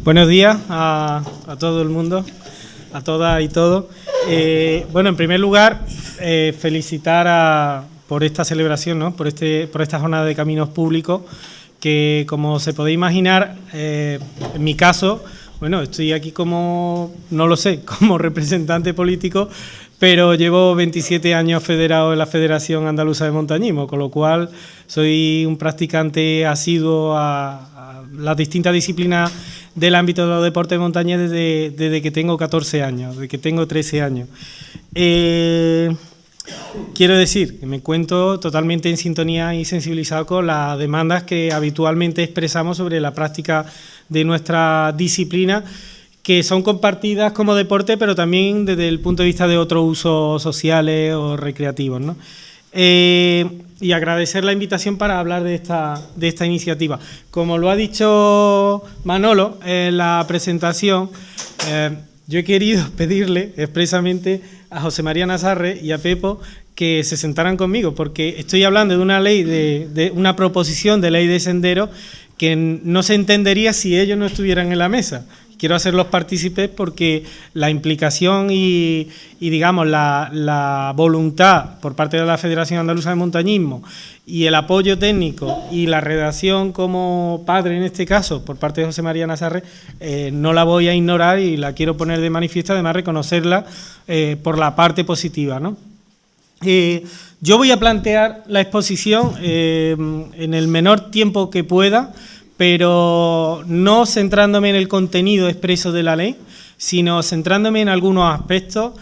Buenos días a todo el mundo, a todas y todos. Bueno, en primer lugar, felicitar por esta celebración, ¿no? por esta jornada de caminos públicos, que como se puede imaginar, en mi caso, bueno, estoy aquí como, no lo sé, como representante político, pero llevo 27 años federado en la Federación Andaluza de Montañismo, con lo cual soy un practicante asiduo a las distintas disciplinas del ámbito de los deportes de montaña desde que tengo 14 años, desde que tengo 13 años. Quiero decir que me encuentro totalmente en sintonía y sensibilizado con las demandas que habitualmente expresamos sobre la práctica de nuestra disciplina, que son compartidas como deporte, pero también desde el punto de vista de otros usos sociales o recreativos, ¿no? Y agradecer la invitación para hablar de esta iniciativa. Como lo ha dicho Manolo en la presentación, yo he querido pedirle expresamente a José María Nazarre y a Pepo que se sentaran conmigo, porque estoy hablando de una ley, de una proposición de ley de senderos que no se entendería si ellos no estuvieran en la mesa. Quiero hacerlos partícipes porque la implicación y digamos, la voluntad por parte de la Federación Andaluza de Montañismo y el apoyo técnico y la redacción como padre, en este caso, por parte de José María Nazarre, no la voy a ignorar y la quiero poner de manifiesto, además reconocerla por la parte positiva, ¿no? Yo voy a plantear la exposición en el menor tiempo que pueda, pero no centrándome en el contenido expreso de la ley, sino centrándome en algunos aspectos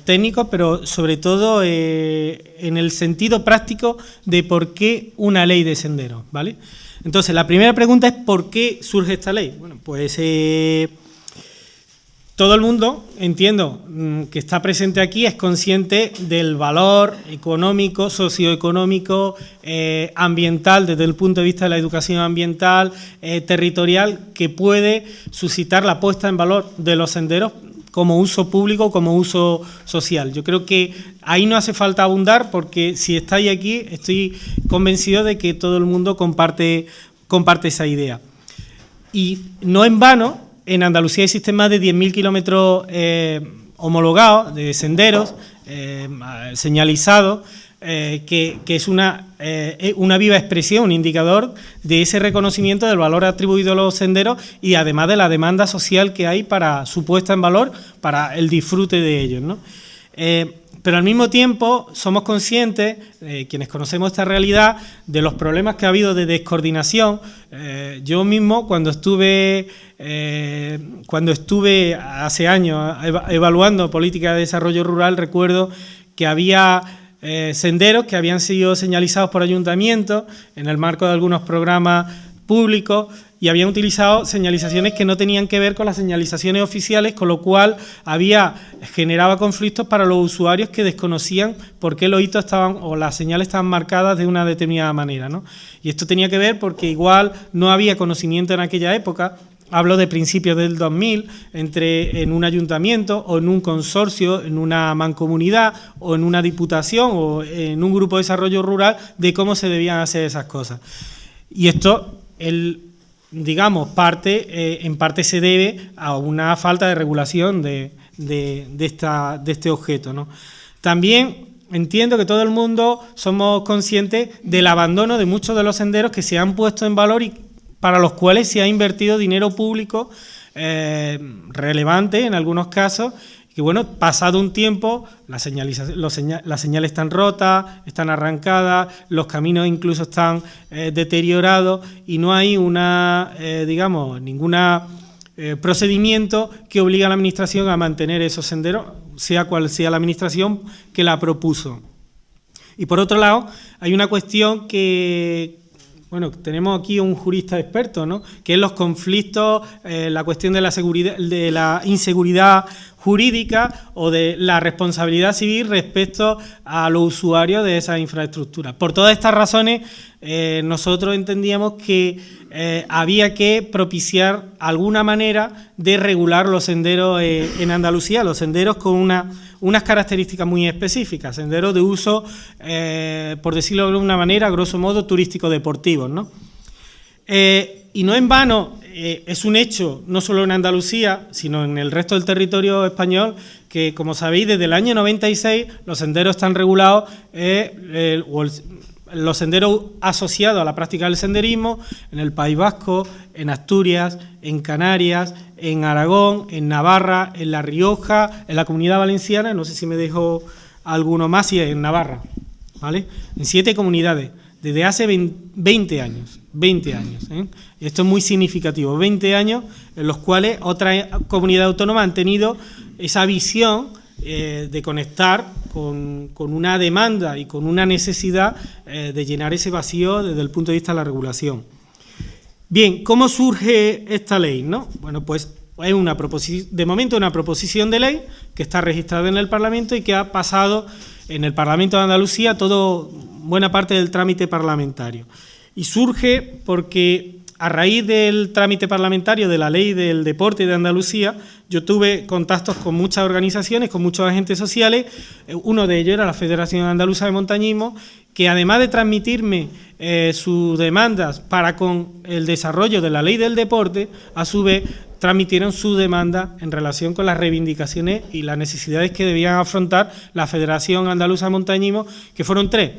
técnicos, pero sobre todo en el sentido práctico de por qué una ley de senderos, ¿vale? Entonces, la primera pregunta es ¿por qué surge esta ley? Bueno, pues todo el mundo, entiendo, que está presente aquí es consciente del valor económico, socioeconómico, ambiental, desde el punto de vista de la educación ambiental, territorial, que puede suscitar la puesta en valor de los senderos como uso público, como uso social. Yo creo que ahí no hace falta abundar, porque si estáis aquí, estoy convencido de que todo el mundo comparte esa idea. Y no en vano, en Andalucía existen más de 10.000 kilómetros homologados de senderos, señalizados, que es una viva expresión, un indicador de ese reconocimiento del valor atribuido a los senderos y además de la demanda social que hay para su puesta en valor, para el disfrute de ellos, ¿no? Pero al mismo tiempo somos conscientes, quienes conocemos esta realidad, de los problemas que ha habido de descoordinación. Yo mismo, cuando estuve hace años evaluando política de desarrollo rural, recuerdo que había senderos que habían sido señalizados por ayuntamientos en el marco de algunos programas públicos y habían utilizado señalizaciones que no tenían que ver con las señalizaciones oficiales, con lo cual generaba conflictos para los usuarios que desconocían por qué los hitos estaban o las señales estaban marcadas de una determinada manera, ¿no? Y esto tenía que ver porque igual no había conocimiento en aquella época. Hablo de principios del 2000, en un ayuntamiento o en un consorcio, en una mancomunidad o en una diputación o en un grupo de desarrollo rural, de cómo se debían hacer esas cosas. Y esto, digamos, en parte se debe a una falta de regulación de este objeto, ¿no? También entiendo que todo el mundo somos conscientes del abandono de muchos de los senderos que se han puesto en valor y para los cuales se ha invertido dinero público relevante en algunos casos, que bueno, pasado un tiempo, las señales están rotas, están arrancadas, los caminos incluso están deteriorados y no hay ningún procedimiento que obligue a la Administración a mantener esos senderos, sea cual sea la Administración que la propuso. Y por otro lado, hay una cuestión que, bueno, tenemos aquí un jurista experto, ¿no?, que es los conflictos, la cuestión de la seguridad, de la inseguridad jurídica o de la responsabilidad civil respecto a los usuarios de esas infraestructuras. Por todas estas razones, nosotros entendíamos que había que propiciar alguna manera de regular los senderos en Andalucía, los senderos con unas características muy específicas, senderos de uso, por decirlo de alguna manera, grosso modo, turístico-deportivos, ¿no? Y no en vano, es un hecho, no solo en Andalucía, sino en el resto del territorio español, que, como sabéis, desde el año 96 los senderos están regulados, los senderos asociados a la práctica del senderismo en el País Vasco, en Asturias, en Canarias, en Aragón, en Navarra, en La Rioja, en la Comunidad Valenciana, no sé si me dejo alguno más, y en Navarra, ¿vale? En 7 comunidades, desde hace 20 años. 20 años, ¿eh? Y esto es muy significativo, 20 años en los cuales otras comunidades autónomas han tenido esa visión de conectar con una demanda y con una necesidad de llenar ese vacío desde el punto de vista de la regulación. Bien, ¿cómo surge esta ley, no? Bueno, pues es de momento una proposición de ley que está registrada en el Parlamento y que ha pasado en el Parlamento de Andalucía buena parte del trámite parlamentario. Y surge porque a raíz del trámite parlamentario de la Ley del Deporte de Andalucía, yo tuve contactos con muchas organizaciones, con muchos agentes sociales. Uno de ellos era la Federación Andaluza de Montañismo, que además de transmitirme sus demandas para con el desarrollo de la Ley del Deporte, a su vez transmitieron su demanda en relación con las reivindicaciones y las necesidades que debían afrontar la Federación Andaluza de Montañismo, que fueron 3.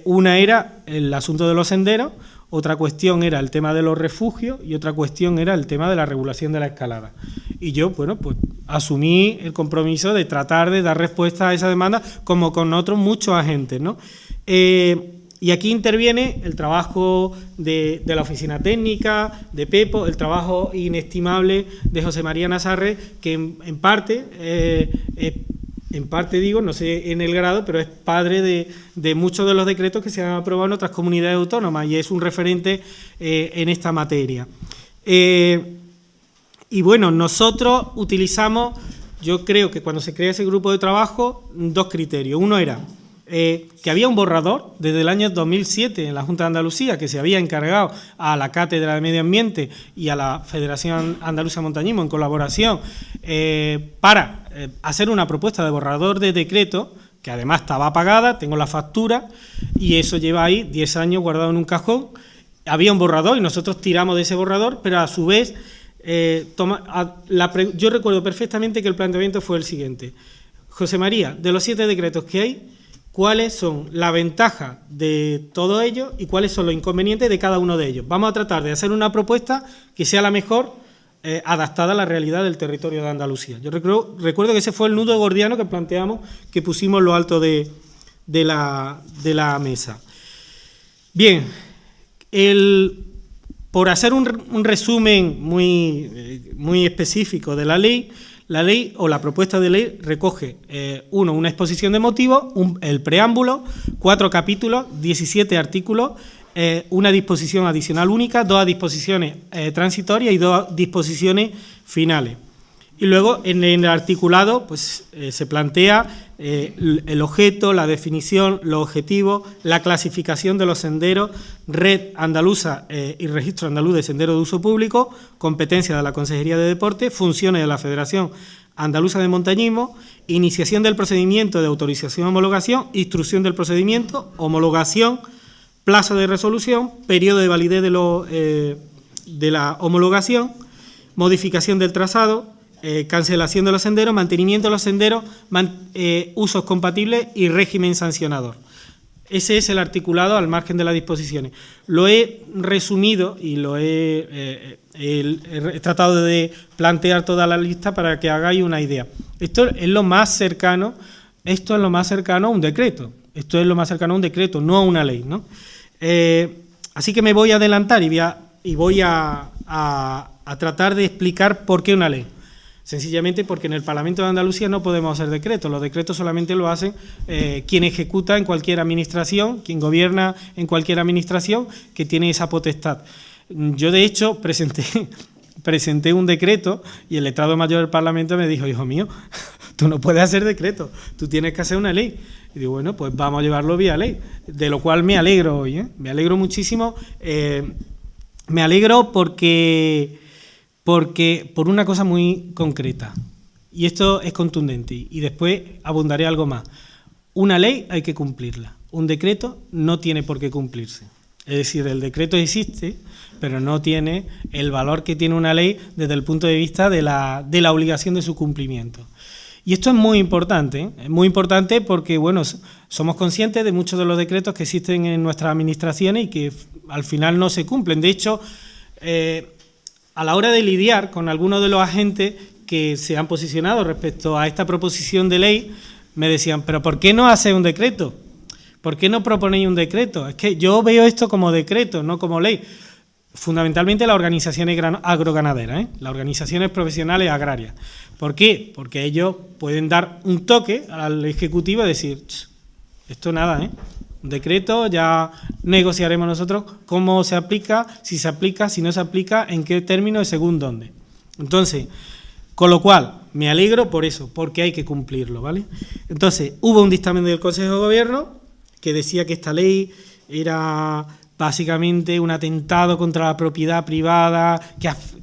Una era el asunto de los senderos, otra cuestión era el tema de los refugios y otra cuestión era el tema de la regulación de la escalada. Y yo, bueno, pues asumí el compromiso de tratar de dar respuesta a esa demanda, como con otros muchos agentes, ¿no? Y aquí interviene el trabajo de la oficina técnica, de Pepo, el trabajo inestimable de José María Nazarre, que en parte digo, no sé en el grado, pero es padre de muchos de los decretos que se han aprobado en otras comunidades autónomas y es un referente en esta materia. Y bueno, nosotros utilizamos, yo creo que cuando se crea ese grupo de trabajo, 2 criterios. Uno era que había un borrador desde el año 2007 en la Junta de Andalucía que se había encargado a la Cátedra de Medio Ambiente y a la Federación Andaluza de Montañismo en colaboración para hacer una propuesta de borrador de decreto, que además estaba pagada, tengo la factura, y eso lleva ahí 10 años guardado en un cajón. Había un borrador y nosotros tiramos de ese borrador, pero a su vez yo recuerdo perfectamente que el planteamiento fue el siguiente: José María, de los 7 decretos que hay, ¿cuáles son las ventajas de todo ello y cuáles son los inconvenientes de cada uno de ellos? Vamos a tratar de hacer una propuesta que sea la mejor adaptada a la realidad del territorio de Andalucía. Yo recuerdo que ese fue el nudo gordiano que planteamos, que pusimos en lo alto de la mesa. Bien, por hacer un resumen muy específico de la ley o la propuesta de ley recoge, una exposición de motivos, el preámbulo, 4 capítulos, 17 artículos, una disposición adicional única, 2 disposiciones transitorias y 2 disposiciones finales. Y luego en el articulado pues, se plantea el objeto, la definición, los objetivos, la clasificación de los senderos, red andaluza y registro andaluz de senderos de uso público, competencia de la Consejería de Deporte, funciones de la Federación Andaluza de Montañismo, iniciación del procedimiento de autorización y homologación, instrucción del procedimiento, homologación, plazo de resolución, periodo de validez de la homologación, modificación del trazado, cancelación de los senderos, mantenimiento de los senderos, usos compatibles y régimen sancionador. Ese es el articulado al margen de las disposiciones. Lo he resumido y he tratado de plantear toda la lista para que hagáis una idea. Esto es lo más cercano a un decreto. Esto es lo más cercano a un decreto, no a una ley, ¿no? Así que me voy a adelantar y voy a tratar de explicar por qué una ley. Sencillamente porque en el Parlamento de Andalucía no podemos hacer decretos. Los decretos solamente lo hacen quien ejecuta en cualquier administración, quien gobierna en cualquier administración que tiene esa potestad. Yo, de hecho, presenté un decreto y el letrado mayor del Parlamento me dijo: hijo mío, tú no puedes hacer decretos, tú tienes que hacer una ley. Y digo, bueno, pues vamos a llevarlo vía ley, de lo cual me alegro hoy, ¿eh? Me alegro muchísimo. Me alegro porque por una cosa muy concreta, y esto es contundente, y después abundaré algo más. Una ley hay que cumplirla, un decreto no tiene por qué cumplirse. Es decir, el decreto existe, pero no tiene el valor que tiene una ley desde el punto de vista de la obligación de su cumplimiento. Y esto es muy importante porque, bueno, somos conscientes de muchos de los decretos que existen en nuestras administraciones y que al final no se cumplen. De hecho, a la hora de lidiar con algunos de los agentes que se han posicionado respecto a esta proposición de ley, me decían, ¿pero por qué no hacéis un decreto? ¿Por qué no proponéis un decreto? Es que yo veo esto como decreto, no como ley. Fundamentalmente las organizaciones agroganaderas, las organizaciones profesionales agrarias. ¿Por qué? Porque ellos pueden dar un toque al Ejecutivo y decir, esto nada, un decreto, ya negociaremos nosotros cómo se aplica, si no se aplica, en qué término y según dónde. Entonces, con lo cual, me alegro por eso, porque hay que cumplirlo, ¿vale? Entonces, hubo un dictamen del Consejo de Gobierno que decía que esta ley era básicamente un atentado contra la propiedad privada,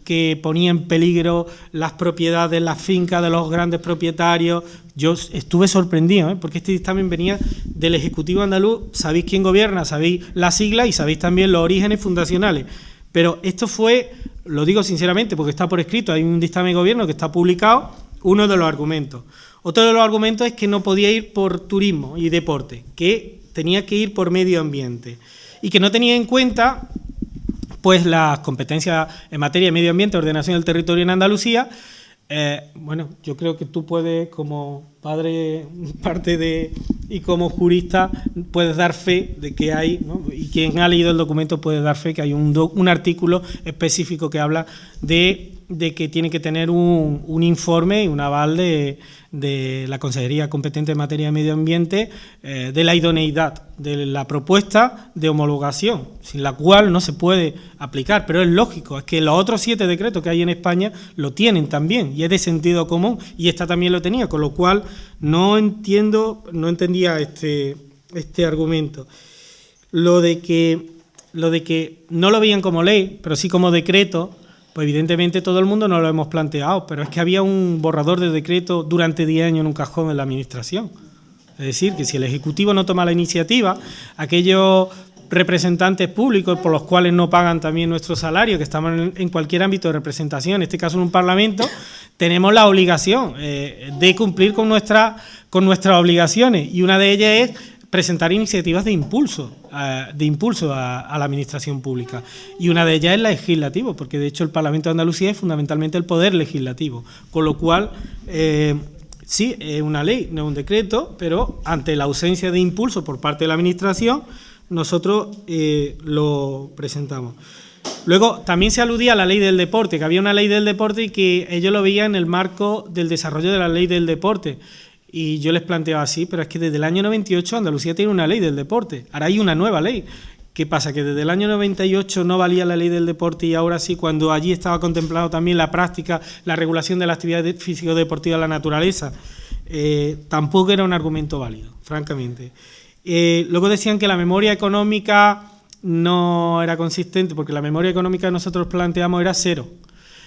que ponía en peligro las propiedades, las fincas de los grandes propietarios. Yo estuve sorprendido, porque este dictamen venía del Ejecutivo andaluz. Sabéis quién gobierna, sabéis las siglas y sabéis también los orígenes fundacionales. Pero esto fue, lo digo sinceramente, porque está por escrito, hay un dictamen de gobierno que está publicado, uno de los argumentos. Otro de los argumentos es que no podía ir por turismo y deporte, que tenía que ir por medio ambiente y que no tenía en cuenta pues las competencias en materia de medio ambiente, ordenación del territorio en Andalucía. Bueno, yo creo que tú puedes, como padre y como jurista, puedes dar fe de que hay, ¿no? Y quien ha leído el documento puede dar fe que hay un artículo específico que habla de que tiene que tener un informe y un aval de la Consejería competente en materia de medio ambiente de la idoneidad de la propuesta de homologación, sin la cual no se puede aplicar. Pero es lógico, es que los otros 7 decretos que hay en España lo tienen también y es de sentido común, y esta también lo tenía, con lo cual no entendía este argumento. Lo de que no lo veían como ley, pero sí como decreto, pues evidentemente todo el mundo no lo hemos planteado, pero es que había un borrador de decreto durante 10 años en un cajón de la Administración. Es decir, que si el Ejecutivo no toma la iniciativa, aquellos representantes públicos por los cuales no pagan también nuestro salario, que estamos en cualquier ámbito de representación, en este caso en un Parlamento, tenemos la obligación de cumplir con nuestras obligaciones, y una de ellas es presentar iniciativas de impulso a la administración pública, y una de ellas es la legislativa, porque de hecho el Parlamento de Andalucía es fundamentalmente el poder legislativo, con lo cual sí, es una ley, no es un decreto, pero ante la ausencia de impulso por parte de la administración, nosotros lo presentamos. Luego también se aludía a la ley del deporte, que había una ley del deporte y que ellos lo veían en el marco del desarrollo de la ley del deporte. Y yo les planteaba así, pero es que desde el año 98 Andalucía tiene una ley del deporte. Ahora hay una nueva ley. ¿Qué pasa? ¿Que desde el año 98 no valía la ley del deporte y ahora sí, cuando allí estaba contemplado también la práctica, la regulación de la actividad físico-deportiva de la naturaleza? Tampoco era un argumento válido, francamente. Luego decían que la memoria económica no era consistente, porque la memoria económica que nosotros planteamos era 0.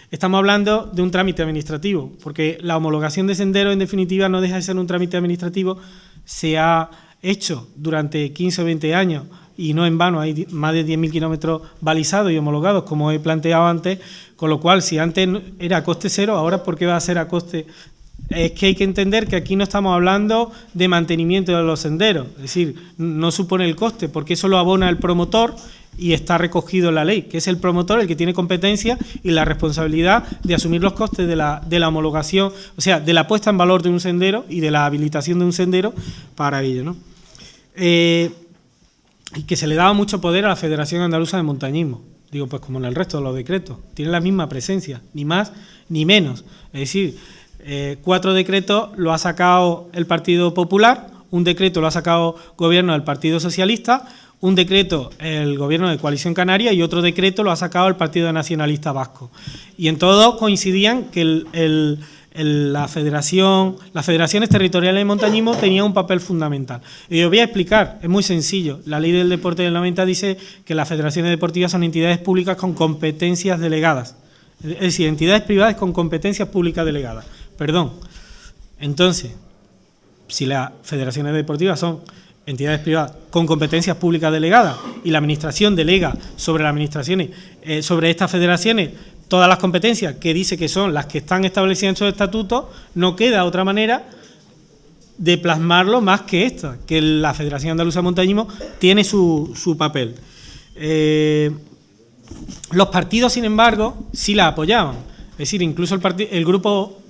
Estamos hablando de un trámite administrativo, porque la homologación de senderos, en definitiva, no deja de ser un trámite administrativo. Se ha hecho durante 15 o 20 años, y no en vano, hay más de 10.000 kilómetros balizados y homologados, como he planteado antes, con lo cual, si antes era a coste 0, ahora ¿por qué va a ser a coste? Es que hay que entender que aquí no estamos hablando de mantenimiento de los senderos, es decir, no supone el coste, porque eso lo abona el promotor y está recogido en la ley, que es el promotor el que tiene competencia y la responsabilidad de asumir los costes de la homologación, o sea, de la puesta en valor de un sendero y de la habilitación de un sendero para ello, ¿no? Y que se le daba mucho poder a la Federación Andaluza de Montañismo. Digo, pues como en el resto de los decretos, tiene la misma presencia, ni más ni menos. Es decir, 4 decretos lo ha sacado el Partido Popular, un decreto lo ha sacado gobierno del Partido Socialista, un decreto el gobierno de Coalición Canaria y otro decreto lo ha sacado el Partido Nacionalista Vasco. Y en todos coincidían que las federaciones territoriales de montañismo tenían un papel fundamental. Y os voy a explicar, es muy sencillo. La Ley del Deporte del 90 dice que las federaciones deportivas son entidades públicas con competencias delegadas. Es decir, entidades privadas con competencias públicas delegadas. Perdón. Entonces, si las federaciones deportivas son entidades privadas con competencias públicas delegadas y la Administración delega sobre las administraciones, sobre estas federaciones, todas las competencias que dice que son las que están establecidas en sus estatutos, no queda otra manera de plasmarlo más que esta, que la Federación Andaluza de Montañismo tiene su papel. Los partidos, sin embargo, sí la apoyaban. Es decir, incluso el grupo,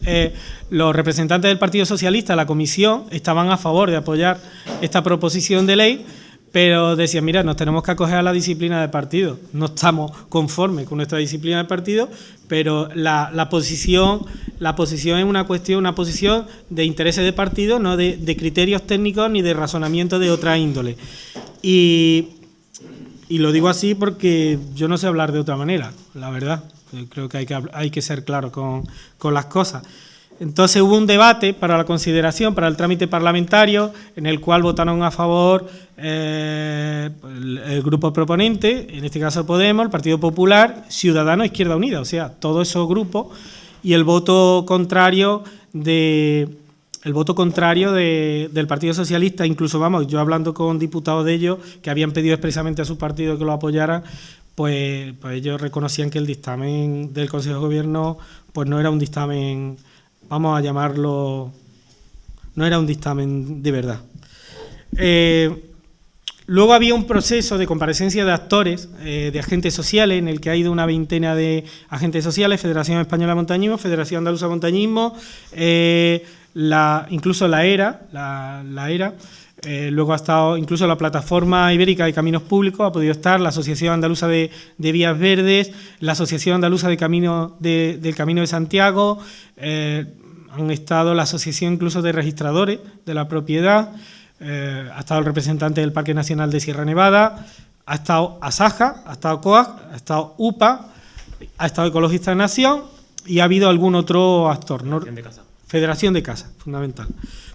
los representantes del Partido Socialista, la comisión, estaban a favor de apoyar esta proposición de ley, pero decían, mira, nos tenemos que acoger a la disciplina de partido. No estamos conformes con nuestra disciplina de partido, pero la posición es una posición de intereses de partido, no de criterios técnicos ni de razonamiento de otra índole. Y lo digo así porque yo no sé hablar de otra manera, la verdad. Creo que hay que ser claro con las cosas. Entonces hubo un debate para la consideración, para el trámite parlamentario, en el cual votaron a favor el grupo proponente, en este caso Podemos, el Partido Popular, Ciudadanos, Izquierda Unida, o sea, todos esos grupos, y el voto contrario del Partido Socialista. Incluso, vamos, yo hablando con diputados de ellos que habían pedido expresamente a su partido que lo apoyaran, pues ellos reconocían que el dictamen del Consejo de Gobierno pues no era un dictamen, vamos a llamarlo, no era un dictamen de verdad. Luego había un proceso de comparecencia de actores, de agentes sociales, en el que ha ido una veintena de agentes sociales, Federación Española de Montañismo, Federación Andaluza de Montañismo, incluso la ERA, luego ha estado incluso la Plataforma Ibérica de Caminos Públicos, ha podido estar la Asociación Andaluza de Vías Verdes, la Asociación Andaluza del Camino de Santiago, han estado la Asociación incluso de Registradores de la Propiedad, ha estado el representante del Parque Nacional de Sierra Nevada, ha estado ASAJA, ha estado COAG, ha estado UPA, ha estado Ecologistas de Nación y ha habido algún otro actor, ¿no? Federación de Casas, fundamental.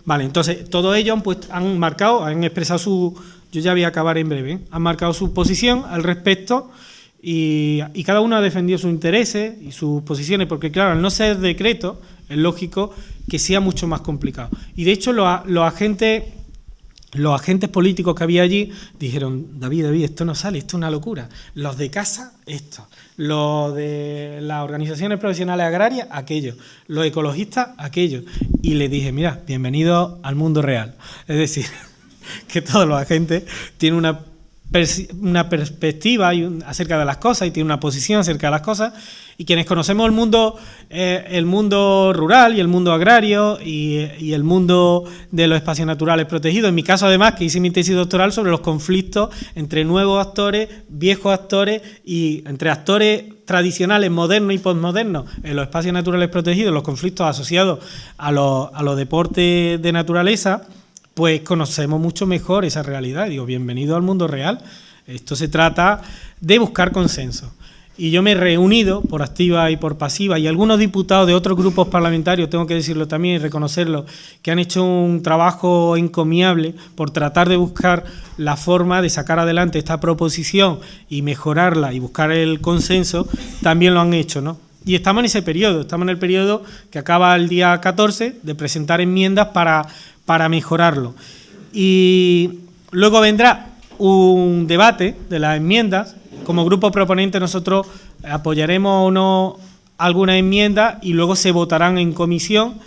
Vale, entonces todos ellos pues, han expresado yo ya voy a acabar en breve, han marcado su posición al respecto y cada uno ha defendido sus intereses y sus posiciones, porque claro, al no ser decreto, es lógico que sea mucho más complicado. Y de hecho los agentes políticos que había allí dijeron, David, esto no sale, esto es una locura. Los de casa, esto. Los de las organizaciones profesionales agrarias, aquello. Los ecologistas, aquello. Y les dije, mira, bienvenidos al mundo real. Es decir, que todos los agentes tienen una perspectiva acerca de las cosas y tienen una posición acerca de las cosas, y quienes conocemos el mundo rural y el mundo agrario y el mundo de los espacios naturales protegidos, en mi caso además que hice mi tesis doctoral sobre los conflictos entre nuevos actores, viejos actores y entre actores tradicionales, modernos y posmodernos en los espacios naturales protegidos, los conflictos asociados a los deportes de naturaleza, pues conocemos mucho mejor esa realidad. Digo, bienvenido al mundo real. Esto se trata de buscar consenso. Y yo me he reunido por activa y por pasiva, y algunos diputados de otros grupos parlamentarios, tengo que decirlo también y reconocerlo, que han hecho un trabajo encomiable por tratar de buscar la forma de sacar adelante esta proposición y mejorarla y buscar el consenso, también lo han hecho, ¿no? Y estamos en ese periodo, estamos en el periodo que acaba el día 14 de presentar enmiendas para mejorarlo. Y luego vendrá un debate de las enmiendas. Como grupo proponente nosotros apoyaremos o no alguna enmienda y luego se votarán en comisión.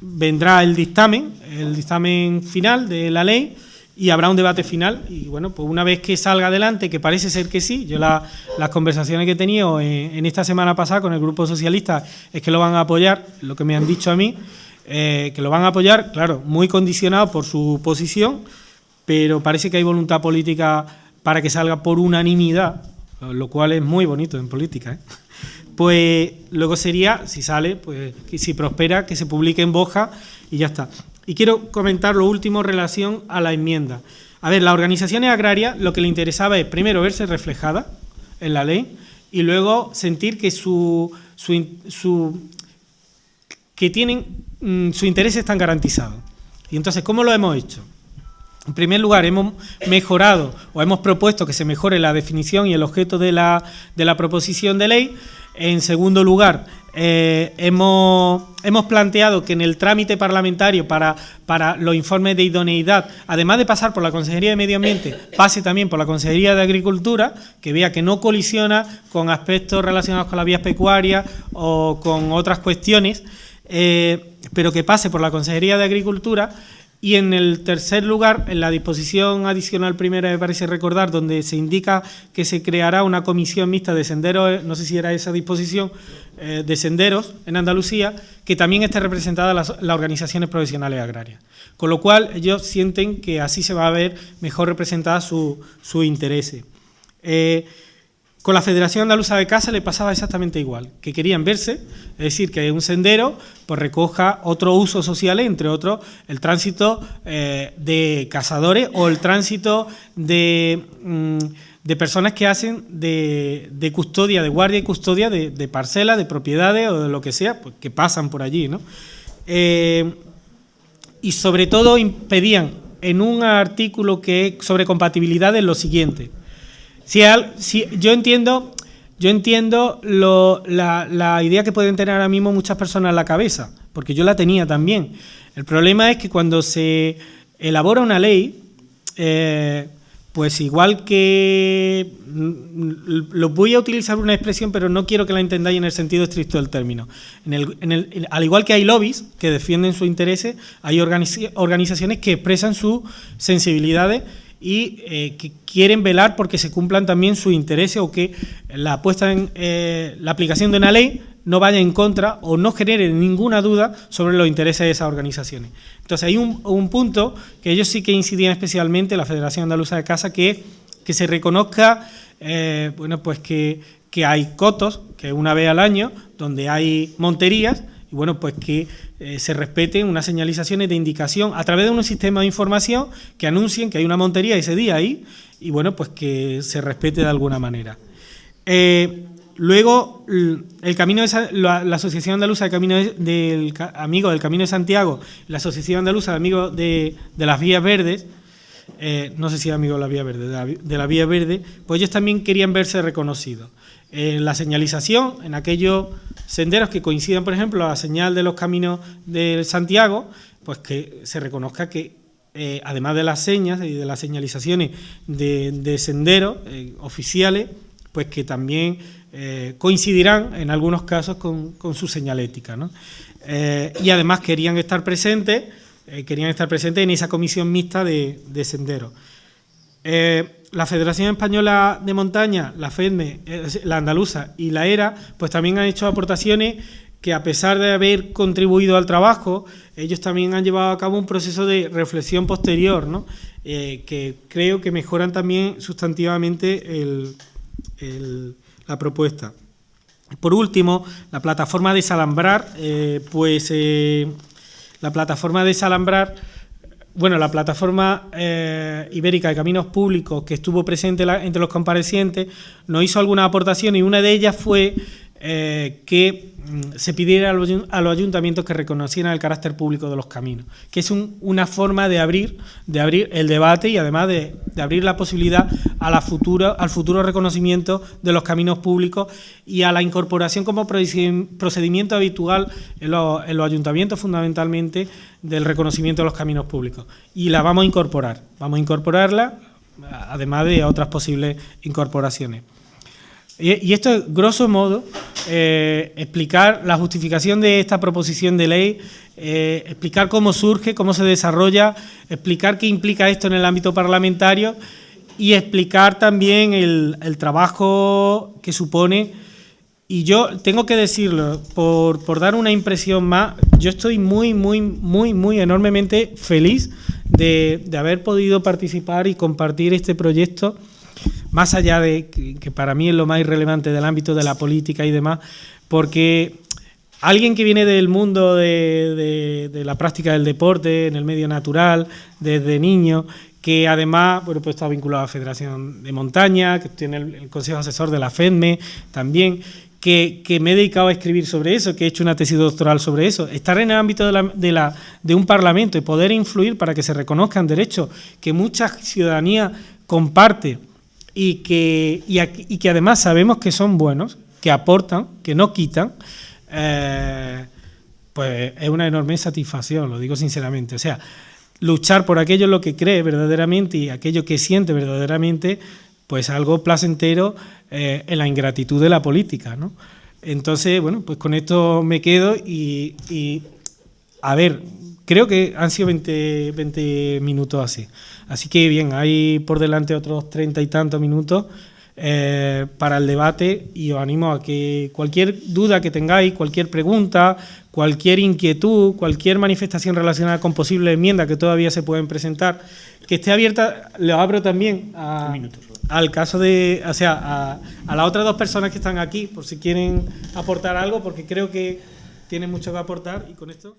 Vendrá el dictamen final de la ley y habrá un debate final. Y bueno, pues una vez que salga adelante, que parece ser que sí, yo las conversaciones que he tenido en esta semana pasada con el Grupo Socialista es que lo van a apoyar, lo que me han dicho a mí, que lo van a apoyar, claro, muy condicionado por su posición, pero parece que hay voluntad política para que salga por unanimidad, lo cual es muy bonito en política, ¿eh? Pues luego sería, si sale, pues si prospera, que se publique en Boja y ya está. Y quiero comentar lo último en relación a la enmienda. A ver, las organizaciones agrarias lo que le interesaba es, primero, verse reflejada en la ley y luego sentir que sus intereses están garantizados. Y entonces, ¿cómo lo hemos hecho? En primer lugar, hemos mejorado o hemos propuesto que se mejore la definición y el objeto de la proposición de ley. En segundo lugar, hemos planteado que en el trámite parlamentario para los informes de idoneidad, además de pasar por la Consejería de Medio Ambiente, pase también por la Consejería de Agricultura, que vea que no colisiona con aspectos relacionados con la vías pecuarias o con otras cuestiones, pero que pase por la Consejería de Agricultura. Y en el tercer lugar, en la disposición adicional primera, me parece recordar, donde se indica que se creará una comisión mixta de senderos, no sé si era esa disposición, de senderos en Andalucía, que también esté representada las organizaciones profesionales agrarias. Con lo cual, ellos sienten que así se va a ver mejor representada su interés. Con la Federación Andaluza de Caza le pasaba exactamente igual, que querían verse, es decir, que un sendero pues recoja otros usos sociales, entre otros el tránsito de cazadores o el tránsito de personas que hacen de custodia, de guardia y custodia de parcelas, de propiedades o de lo que sea, pues, que pasan por allí, ¿no? Y sobre todo pedían en un artículo que es sobre compatibilidades lo siguiente. Yo entiendo la idea que pueden tener ahora mismo muchas personas en la cabeza, porque yo la tenía también. El problema es que cuando se elabora una ley, pues igual que, lo voy a utilizar una expresión, pero no quiero que la entendáis en el sentido estricto del término. Al igual que hay lobbies que defienden sus intereses, hay organizaciones que expresan sus sensibilidades y que quieren velar porque se cumplan también sus intereses o que la aplicación de una ley no vaya en contra o no genere ninguna duda sobre los intereses de esas organizaciones. Entonces hay un punto que ellos sí que incidían especialmente, la Federación Andaluza de Caza, que se reconozca pues que hay cotos, que una vez al año, donde hay monterías, y bueno, pues que se respeten unas señalizaciones de indicación a través de un sistema de información que anuncien que hay una montería ese día ahí y bueno, pues que se respete de alguna manera. Luego, el camino la Asociación Andaluza de Amigos del Camino de Santiago, la Asociación Andaluza de Amigos de las Vías Verdes, no sé si amigos de la Vía Verde, de la Vía Verde, pues ellos también querían verse reconocidos. La señalización en aquellos senderos que coincidan, por ejemplo, a la señal de los caminos de Santiago, pues que se reconozca que, además de las señas y de las señalizaciones de senderos oficiales, pues que también coincidirán en algunos casos con su señalética, ¿no? Y además querían estar presentes en esa comisión mixta de senderos. La Federación Española de Montaña, la FEDME, la andaluza y la ERA, pues también han hecho aportaciones que, a pesar de haber contribuido al trabajo, ellos también han llevado a cabo un proceso de reflexión posterior, ¿no? Que creo que mejoran también sustantivamente la propuesta. Por último, la plataforma Desalambrar, la plataforma ibérica de caminos públicos, que estuvo presente entre los comparecientes, nos hizo algunas aportaciones y una de ellas fue que se pidiera a los ayuntamientos que reconocieran el carácter público de los caminos, que es una forma de abrir el debate y además de abrir la posibilidad al futuro reconocimiento de los caminos públicos y a la incorporación como procedimiento habitual en los ayuntamientos, fundamentalmente, del reconocimiento de los caminos públicos. Y la vamos a incorporarla, además de otras posibles incorporaciones. Y esto es, grosso modo, explicar la justificación de esta proposición de ley, explicar cómo surge, cómo se desarrolla, explicar qué implica esto en el ámbito parlamentario y explicar también el trabajo que supone. Y yo tengo que decirlo, por dar una impresión más, yo estoy muy enormemente feliz de haber podido participar y compartir este proyecto, más allá de que para mí es lo más irrelevante del ámbito de la política y demás, porque alguien que viene del mundo de la práctica del deporte, en el medio natural, desde niño, que además pues está vinculado a la Federación de Montaña, que tiene el Consejo Asesor de la FEDME también, que me he dedicado a escribir sobre eso, que he hecho una tesis doctoral sobre eso, estar en el ámbito de un parlamento y poder influir para que se reconozcan derechos que mucha ciudadanía comparte y que además sabemos que son buenos, que aportan, que no quitan, pues es una enorme satisfacción, lo digo sinceramente. O sea, luchar por aquello en lo que cree verdaderamente y aquello que siente verdaderamente, pues algo placentero en la ingratitud de la política, ¿no? Entonces, bueno, pues con esto me quedo y a ver, creo que han sido 20 minutos así. Así que bien, hay por delante otros 30 y tantos minutos para el debate y os animo a que cualquier duda que tengáis, cualquier pregunta, cualquier inquietud, cualquier manifestación relacionada con posibles enmiendas que todavía se pueden presentar, que esté abierta, lo abro también al caso de, o sea, a las otras dos personas que están aquí, por si quieren aportar algo, porque creo que tienen mucho que aportar y con esto...